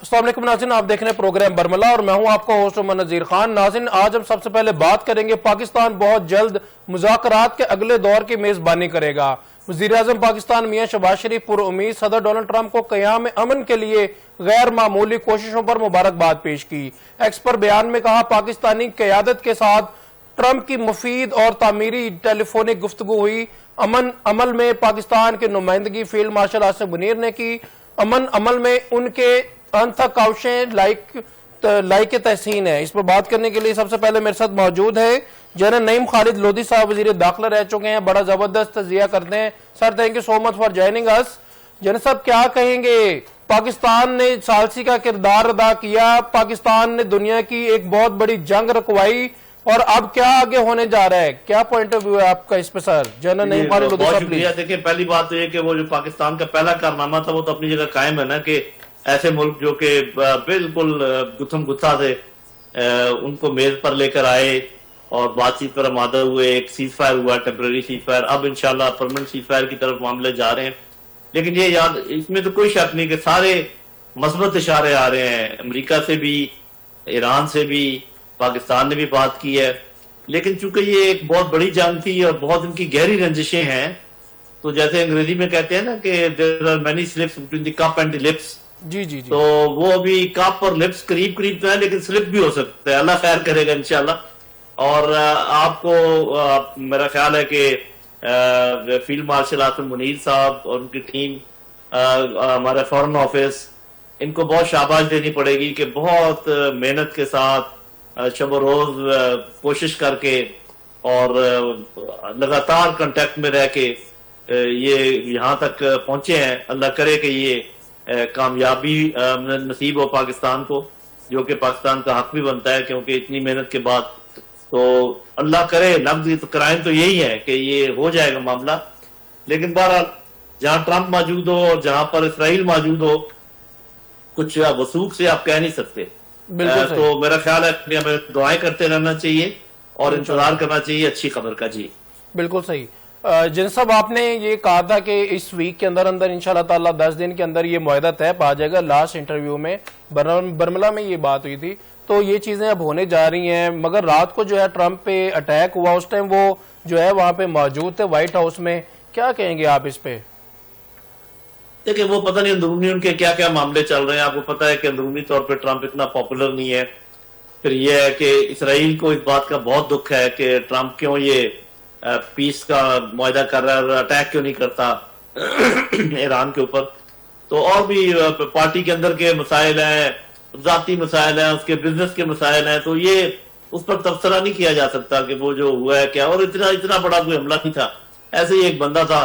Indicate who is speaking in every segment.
Speaker 1: अस्सलाम वालेकुम नाज़रीन, आप देख रहे हैं प्रोग्राम बरमला और मैं हूं आपका होस्ट मोहम्मद नज़ीर खान। नाज़रीन, आज हम सबसे पहले बात करेंगे पाकिस्तान बहुत जल्द मुज़ाकरात के अगले दौर की मेज़बानी करेगा। वज़ीर-ए-आज़म पाकिस्तान मियां शहबाज शरीफ पुरउम्मीद सदर डोनाल्ड ट्रंप को क़याम अमन के लिए गैर मामूली कोशिशों पर मुबारकबाद पेश की। एक्स पर बयान में कहा, पाकिस्तानी क़यादत के साथ ट्रंप की मुफीद और तामीरी टेलीफोनिक गुफ्तगू हुई। अमल में पाकिस्तान की नुमाइंदगी फील्ड मार्शल आसिफ मुनीर ने की। अमल में उनके अनथक काविशें लाइक तहसीन है। इस पर बात करने के लिए सबसे पहले मेरे साथ मौजूद है जनरल नईम खालिद लोधी साहब, वजीर दाखिला रह चुके हैं, बड़ा जबरदस्त तजिया करते हैं। Sir, thank you so much for joining us. General साहब, क्या कहेंगे? पाकिस्तान ने सालसी का किरदार अदा किया, पाकिस्तान ने दुनिया की एक बहुत बड़ी जंग रखवाई और अब क्या आगे होने जा रहा है? क्या पॉइंट ऑफ व्यू है आपका इस पे सर? जनरल नईम खालिद लोधी साहब, प्लीज।
Speaker 2: देखिए, पहली बात तो ये कि वो जो पाकिस्तान का पहला कारनामा था वो तो अपनी जगह कायम है ना, कि ऐसे मुल्क जो कि बिल्कुल गुत्थम गुत्था थे उनको मेज पर लेकर आए और बातचीत पर आमादा हुए। एक सीज फायर हुआ, टेम्पररी सीज फायर, अब इंशाल्लाह परमानेंट सीज फायर की तरफ मामले जा रहे हैं। लेकिन ये याद, इसमें तो कोई शक नहीं कि सारे मस्बत इशारे आ रहे हैं। अमेरिका से भी, ईरान से भी, पाकिस्तान ने भी बात की है। लेकिन चूंकि ये एक बहुत बड़ी जंग थी और बहुत इनकी गहरी रंजिशें हैं, तो जैसे अंग्रेजी में कहते हैं ना कि there are many slips between the cup and the lips.
Speaker 1: जी जी जी।
Speaker 2: तो वो अभी कप और लिप्स करीब करीब तो है, लेकिन स्लिप भी हो सकता है। अल्लाह खैर करेगा इंशाल्लाह। और आपको मेरा ख्याल है कि फील्ड मार्शल आसिफ मुनीर साहब और उनकी टीम, हमारे फॉरेन ऑफिस, इनको बहुत शाबाश देनी पड़ेगी कि बहुत मेहनत के साथ शब रोज कोशिश करके और लगातार कांटेक्ट में रह के ये यहाँ तक पहुंचे हैं। अल्लाह करे कि ये कामयाबी नसीब हो पाकिस्तान को, जो कि पाकिस्तान का हक भी बनता है, क्योंकि इतनी मेहनत के बाद तो अल्लाह करे। लफ्ज़ तो कराइन तो यही है कि ये हो जाएगा मामला। लेकिन बहरहाल जहां ट्रंप मौजूद हो और जहां पर इसराइल मौजूद हो, कुछ वसूख से आप कह नहीं सकते। तो मेरा ख्याल है कि हमें दुआएं करते रहना चाहिए और इंतजार करना चाहिए अच्छी खबर का। जी
Speaker 1: बिल्कुल सही। जिन साहब, आपने ये कहा था कि इस वीक के अंदर अंदर इंशाल्लाह ताला 10 दिन के अंदर ये मुआहदा तय पा जाएगा। लास्ट इंटरव्यू में बरमला में ये बात हुई थी, तो ये चीजें अब होने जा रही हैं। मगर रात को जो है ट्रंप पे अटैक हुआ, उस टाइम वो जो है वहां पे मौजूद थे व्हाइट हाउस में। क्या कहेंगे आप इस पे?
Speaker 2: देखिए, वो पता नहीं अंदरूनी उनके क्या क्या मामले चल रहे हैं। आपको पता है कि अंदरूनी तौर पर ट्रंप इतना पॉपुलर नहीं है। फिर ये है कि इसराइल को इस बात का बहुत दुख है कि ट्रंप क्यों ये पीस का मुआहदा कर रहा है और अटैक क्यों नहीं करता ईरान के ऊपर। तो और भी पार्टी के अंदर के मसाइल हैं, जाती मसाइल हैं, उसके बिजनेस के मसाइल हैं। तो ये उस पर तबसरा नहीं किया जा सकता कि वो जो हुआ है क्या। और इतना बड़ा कोई हमला नहीं था, ऐसे ही एक बंदा था,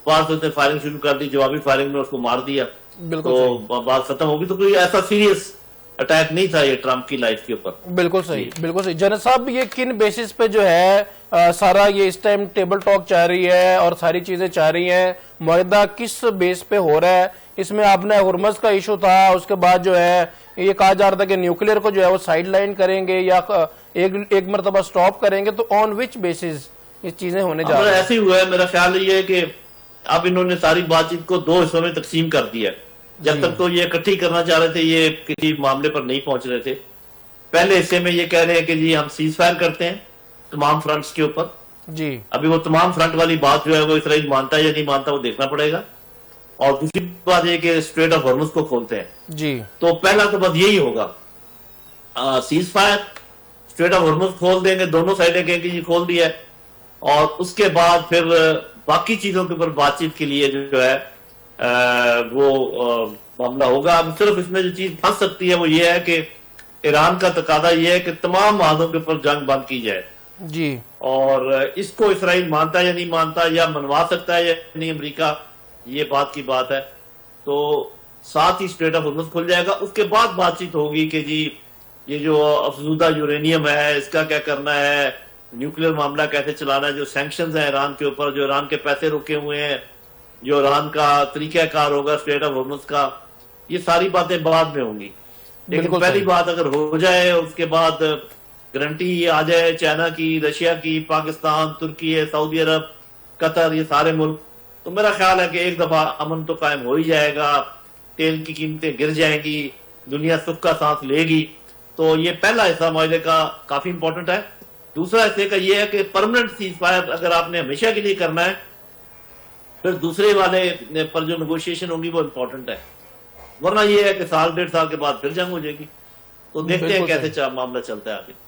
Speaker 2: पास उसने फायरिंग शुरू कर दी, जवाबी फायरिंग में उसको मार दिया, तो बात खत्म होगी। तो कोई ऐसा सीरियस अटैक नहीं था ये ट्रंप की लाइफ के ऊपर।
Speaker 1: बिल्कुल सही, बिल्कुल सही। जनरल साहब, ये किन बेसिस पे जो है सारा ये इस टाइम टेबल टॉक चाह रही है और सारी चीजें चाह रही हैं? मुआहदा किस बेस पे हो रहा है? इसमें आपने हुर्मस का इशू था, उसके बाद जो है ये कहा जा रहा था कि न्यूक्लियर को जो है वो साइड लाइन करेंगे या एक मरतबा स्टॉप करेंगे। तो ऑन विच बेसिस ये चीजें होने जा रही है?
Speaker 2: ऐसे ही हुआ है। मेरा ख्याल ये है कि अब इन्होंने सारी बातचीत को 2 हिस्सों में तकसीम कर दिया है। जब तक तो ये इकट्ठी करना चाह रहे थे, ये किसी मामले पर नहीं पहुंच रहे थे। पहले हिस्से में ये कह रहे हैं कि जी हम सीज फायर करते हैं तमाम फ्रंट्स के ऊपर।
Speaker 1: जी,
Speaker 2: अभी वो तमाम फ्रंट वाली बात जो है वो इसराइल मानता है या नहीं मानता, वो देखना पड़ेगा। और दूसरी बात ये कि स्ट्रेट ऑफ हॉर्मुज को खोलते हैं।
Speaker 1: जी,
Speaker 2: तो पहला तो बस यही होगा, cease fire, straight of Hormuz खोल देंगे, दोनों साइडें कहेंगे जी खोल दिया है। और उसके बाद फिर बाकी चीजों के ऊपर बातचीत के लिए जो है वो मामला होगा। अब सिर्फ इसमें जो चीज फंस सकती है वो ये है कि ईरान का तकादा ये है कि तमाम महाजों के ऊपर जंग बंद की जाए।
Speaker 1: जी,
Speaker 2: और इसको इसराइल मानता है या नहीं मानता, या मनवा सकता है या नहीं अमेरिका, ये बात की बात है। तो साथ ही स्ट्रेट ऑफ हॉर्मुज खुल जाएगा। उसके बाद बातचीत होगी कि जी ये जो अफजूदा यूरेनियम है इसका क्या करना है, न्यूक्लियर मामला कैसे चलाना है, जो सैंक्शंस है ईरान के ऊपर, जो ईरान के पैसे रुके हुए हैं, जो ईरान का तरीकाकार होगा स्ट्रेट ऑफ हॉर्मुज का, ये सारी बातें बाद में होंगी। लेकिन पहली बात अगर हो जाए, उसके बाद गारंटी आ जाए चाइना की, रशिया की, पाकिस्तान, तुर्की, सऊदी अरब, कतर, ये सारे मुल्क, तो मेरा ख्याल है कि एक दफा अमन तो कायम हो ही जाएगा। तेल की कीमतें गिर जाएंगी, دنیا سکھ کا سانس لے گی. تو یہ پہلا حصہ معاہدے کا کافی امپورٹنٹ ہے. دوسرا حصے کا یہ ہے کہ پرماننٹ سیز فائر اگر آپ نے ہمیشہ کے لیے کرنا ہے پھر دوسرے والے پر جو نیگوشیشن ہوگی وہ امپورٹنٹ ہے. ورنہ یہ ہے کہ سال ڈیڑھ سال کے بعد پھر جنگ ہو جائے گی. تو دیکھتے ہیں
Speaker 1: بالکل
Speaker 2: کیسے معاملہ چلتا ہے آگے.